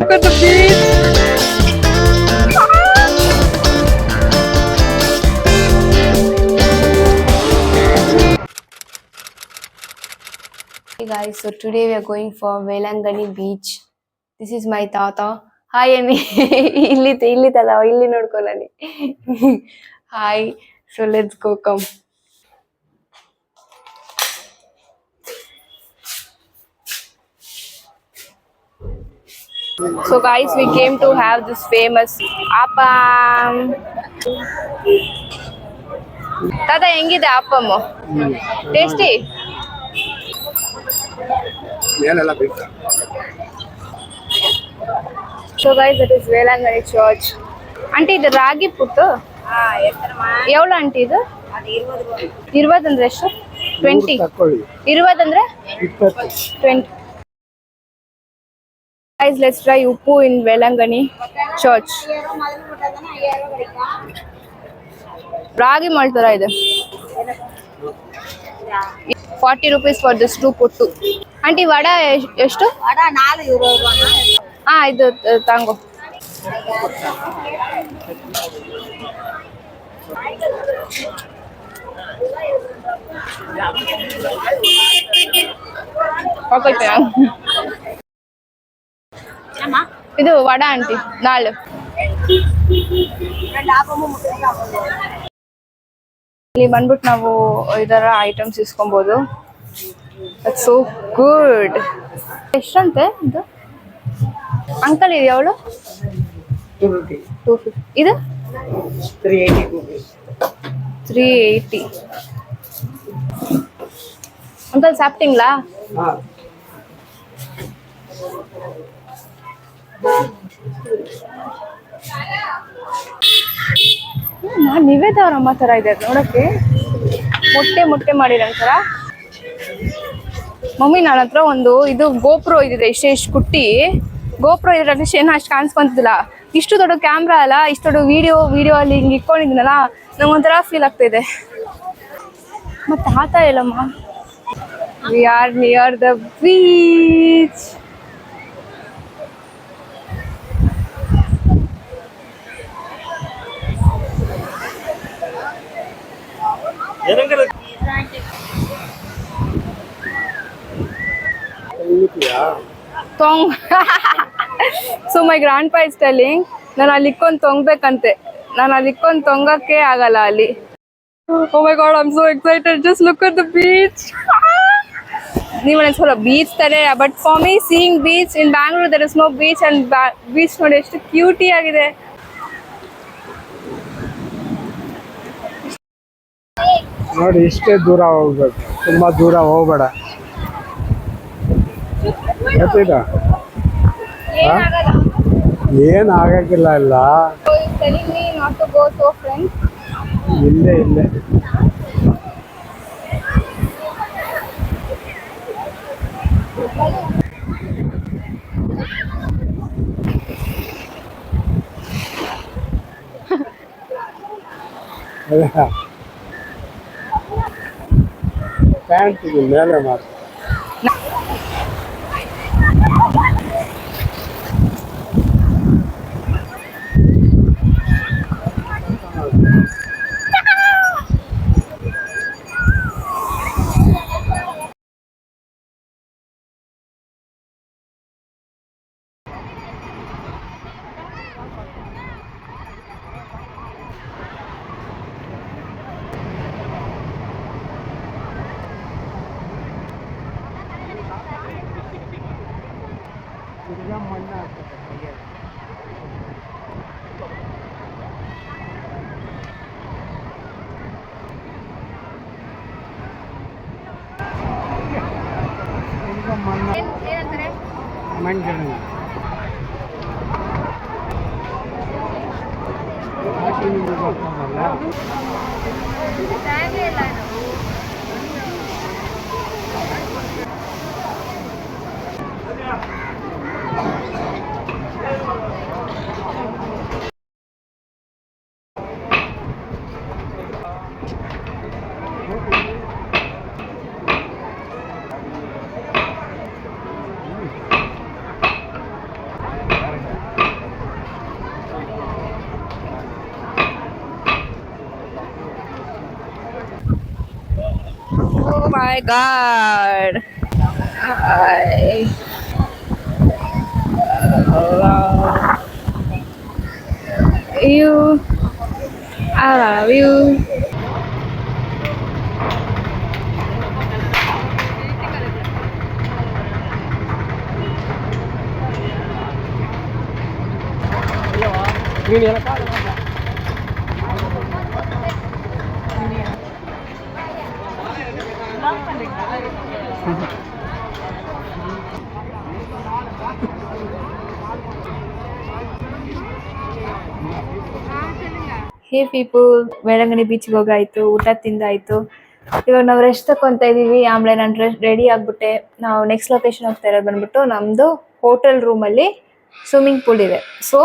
look at the beach. Hey guys, so today we are going for Velangani beach. This is my tata. Hi Annie. ಇಲ್ಲಿ ತದ ಇಲ್ಲಿ ನೋಡ್ಕೊಳ್ಳಿ. Hi. So let's go come. So guys, we came to have this famous appam. Tata ಹೆಂಗಿದೆ appam? Tasty? So guys, that is Velangani church. Auntie, ಇದು ರಾಗಿ ಪುಟ್ಟು ಎವಳು aunty ಇದು 20 ಅಂದ್ರೆ ಎಷ್ಟು 20 20 ಅಂದ್ರೆ 20 guys, let's try uppu in Velangani church. Ragi malt ತರ ಇದೆ 40 rupees for this two puttu. Aunty vada ಎಷ್ಟು vada 4 euro. ಇದು ತಾಂಗೋ. ಇದು ವಡ ಆಂಟಿ 4. ಇಲ್ಲಿ ಬಂದ್ಬಿಟ್ಟು ನಾವು ಇದರ ಐಟಮ್ಸ್ ಇಸ್ಕೊಬಹುದು. That's so good. ಎಷ್ಟಂತೆ ಇದು ಅಂಕಲ್? ಇದು ಎವಳು 250. ಇದು 380. अंकल சாப்பிட்டீங்களா? ನಿವೇದ ಅವ್ರ ಅಮ್ಮ ತರ ಇದೆ ನೋಡಕ್ಕೆ. ಮೊಟ್ಟೆ ಮಾಡಿರಂತರ. ಮಮ್ಮಿ ನನ್ನ ಹತ್ರ ಒಂದು ಇದು ಗೋಪ್ರೋ ಇದಿದೆ. ಇಷ್ಟು ಕುಟ್ಟಿ ಗೋಪ್ರೋ ಇದ್ರೆ ಏನು ಅಷ್ಟು ಕಾಣಿಸ್ಕೊಂತಿಲ್ಲ. ಇಷ್ಟು ದೊಡ್ಡ ಕ್ಯಾಮ್ರಾ ಅಲ್ಲ, ಇಷ್ಟು ದೊಡ್ಡ ವಿಡಿಯೋ ಅಲ್ಲಿ ಹಿಂಗೆ ಇಟ್ಕೊಂಡಿದ್ದೀನಲ್ಲ, ನಂಗೊಂಥರ ಫೀಲ್ ಆಗ್ತಾ ಇದೆ. ಮತ್ತೆ ಆತ ಇಲ್ಲಮ್ಮ. We are near the beach. Tong. So my grandpa is telling, ನಾನು ಅಲ್ಲಿ ಇಕ್ಕೊಂಡು ತೊಂಗ್ಬೇಕಂತೆ. ನಾನು ಅಲ್ಲಿ ಇಕ್ಕೊಂಡು ತೊಂಗಕ್ಕೆ ಆಗಲ್ಲ ಅಲ್ಲಿ. Oh my god, I'm so excited. Just look at the beach. ನೀವು ಅನ್ಸಲ್ಲ ಬೀಚ್ ತಾರೆ, but for me seeing beach in Bangalore there is no beach, and beach ನೋಡಿ ಎಷ್ಟು ಕ್ಯೂಟಿ ಆಗಿದೆ. ನೋಡಿ ಇಷ್ಟೇ ದೂರ ಹೋಗ್ಬೇಕು, ತುಂಬಾ ದೂರ ಹೋಗ್ಬೇಡ. ಗೊತ್ತಿಲ್ಲ ಏನ್ ಆಗಕ್ಕಿಲ್ಲ ಇಲ್ಲ. ಇಲ್ಲೇ ಪ್ಯಾಂಟ್ ಮೇಲೆ ಮಾತ್ರ. Manjanna my god. I love you. I love you. Hey people, Velankanni ಬೀಚ್ಗೆ ಹೋಗಾಯ್ತು, ಊಟ ತಿಂದಾಯ್ತು. ಇವಾಗ ನಾವು ರೆಸ್ಟ್ ತಕೊಂತ ಇದೀವಿ. ಆಮೇಲೆ ನಾನು ರೆಡಿ ಆಗ್ಬಿಟ್ಟೆ. ನಾವು ನೆಕ್ಸ್ಟ್ ಲೊಕೇಶನ್ ಹೋಗ್ತಾ ಇರೋದು ಬಂದ್ಬಿಟ್ಟು ನಮ್ದು ಹೋಟೆಲ್ ರೂಮಲ್ಲಿ ಸ್ವಿಮ್ಮಿಂಗ್ ಪೂಲ್ ಇದೆ. ಸೊ